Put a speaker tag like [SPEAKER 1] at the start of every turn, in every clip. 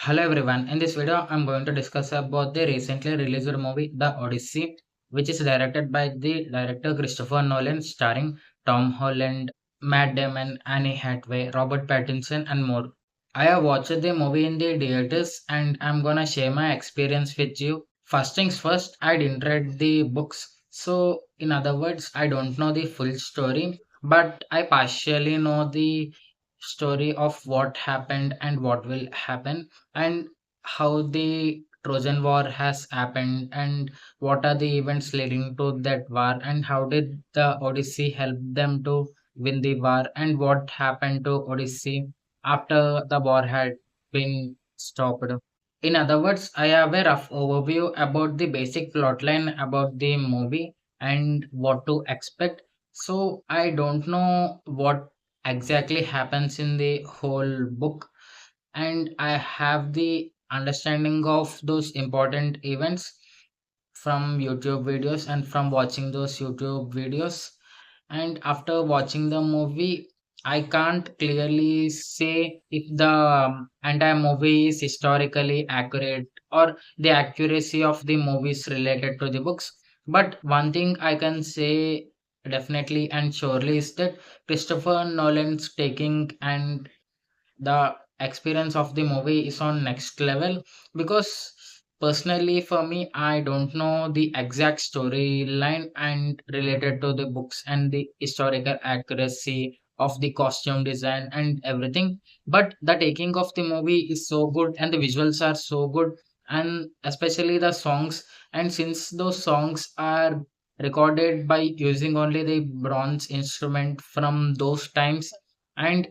[SPEAKER 1] Hello everyone. In this video, I'm going to discuss about the recently released movie The Odyssey, which is directed by the director Christopher Nolan, starring Tom Holland, Matt Damon, Anne Hathaway, Robert Pattinson, and more. I have watched the movie in the theaters, and I'm gonna share my experience with you. First things first, I didn't read the books, so in other words, I don't know the full story, but I partially know the story of what happened and what will happen and how the Trojan War has happened and what are the events leading to that war and how did the Odyssey help them to win the war and what happened to Odyssey after the war had been stopped. In other words, I have a rough overview about the basic plotline about the movie and what to expect. So I don't know what exactly happens in the whole book, and I have the understanding of those important events from YouTube videos and from watching those YouTube videos. And after watching the movie, I can't clearly say if the entire movie is historically accurate or the accuracy of the movies related to the books. But one thing I can say definitely and surely is that Christopher Nolan's taking and the experience of the movie is on next level, because personally for me I don't know the exact storyline and related to the books and the historical accuracy of the costume design and everything, but the taking of the movie is so good and the visuals are so good, and especially the songs. And since those songs are recorded by using only the bronze instrument from those times, and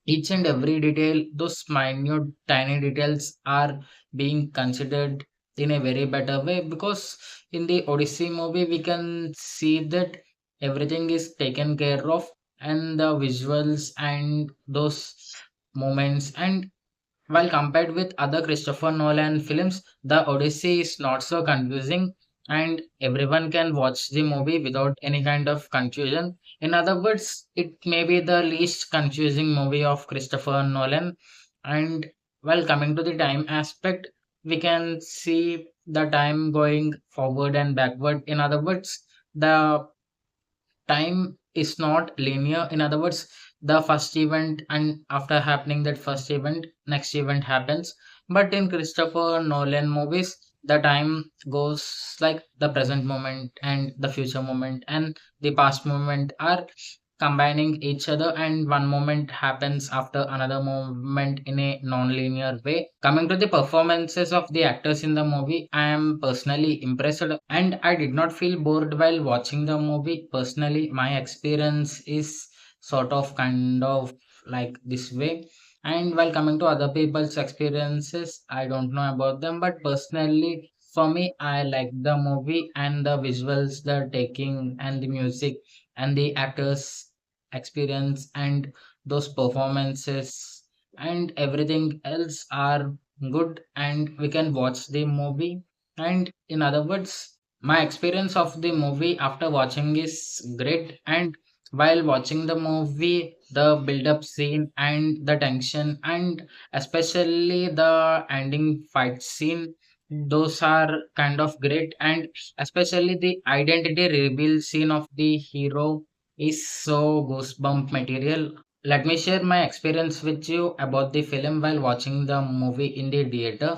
[SPEAKER 1] each and every detail, those minute tiny details are being considered in a very better way, because in the Odyssey movie we can see that everything is taken care of, and the visuals and those moments. And while compared with other Christopher Nolan films, The Odyssey is not so confusing, and everyone can watch the movie without any kind of confusion. In other words, it may be the least confusing movie of Christopher Nolan. And while coming to the time aspect, we can see the time going forward and backward. In other words, the time is not linear. In other words, the first event, and after happening that first event, next event happens. But in Christopher Nolan movies, the time goes like the present moment and the future moment and the past moment are combining each other, and one moment happens after another moment in a non-linear way. Coming to the performances of the actors in the movie, I am personally impressed and I did not feel bored while watching the movie. Personally, my experience is sort of kind of like this way. And while coming to other people's experiences, I don't know about them, but personally, for me, I like the movie and the visuals, the taking, and the music, and the actors' experience, and those performances, and everything else are good, and we can watch the movie. And in other words, my experience of the movie after watching is great. And while watching the movie, the build up scene and the tension, and especially the ending fight scene, those are kind of great. And especially the identity reveal scene of the hero is so goosebump material. Let me share my experience with you about the film while watching the movie in the theater.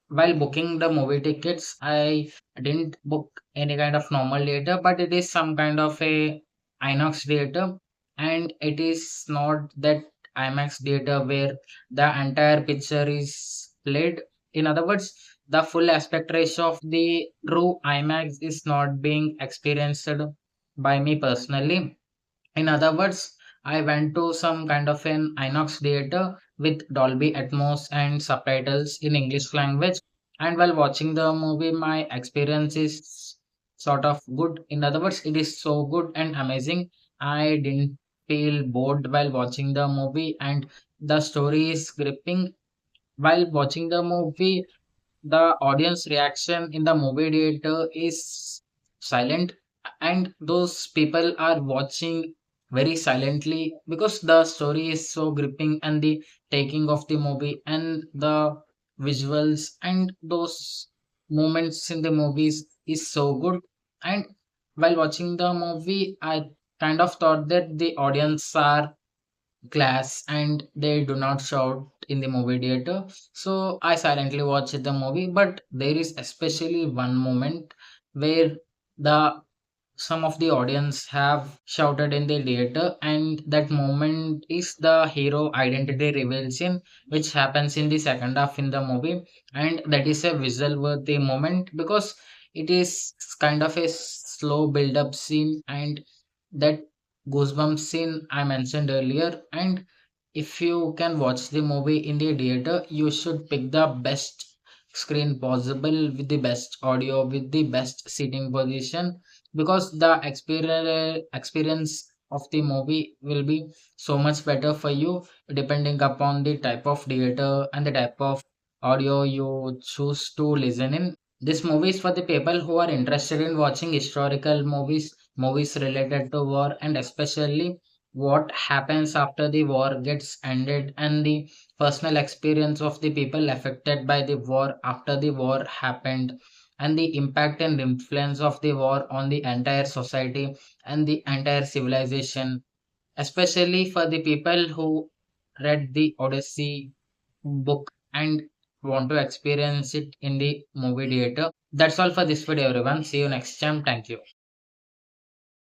[SPEAKER 1] While booking the movie tickets, I didn't book any kind of normal theater, but it is some kind of a INOX theater, and it is not that IMAX theater where the entire picture is played. In other words, the full aspect ratio of the true IMAX is not being experienced by me personally. In other words, I went to some kind of an INOX theater with Dolby Atmos and subtitles in English language. And while watching the movie, my experience is sort of good. In other words, it is so good and amazing. I didn't feel bored while watching the movie, and the story is gripping. While watching the movie, the audience reaction in the movie theater is silent, and those people are watching very silently because the story is so gripping, and the taking of the movie and the visuals and those moments in the movies is so good. And while watching the movie, I kind of thought that the audience are class and they do not shout in the movie theater. So I silently watched the movie, but there is especially one moment where the some of the audience have shouted in the theater, and that moment is the hero identity revelation, which happens in the second half in the movie. And that is a visual worthy moment because it is kind of a slow build up scene, and that goosebumps scene I mentioned earlier. And if you can watch the movie in the theater, you should pick the best screen possible with the best audio, with the best seating position, because the experience of the movie will be so much better for you depending upon the type of theater and the type of audio you choose to listen in. This movie is for the people who are interested in watching historical movies, movies related to war, and especially what happens after the war gets ended, and the personal experience of the people affected by the war after the war happened, and the impact and influence of the war on the entire society and the entire civilization, especially for the people who read the Odyssey book and want to experience it in the movie theater. That's all for this video, everyone. See you next time. Thank you.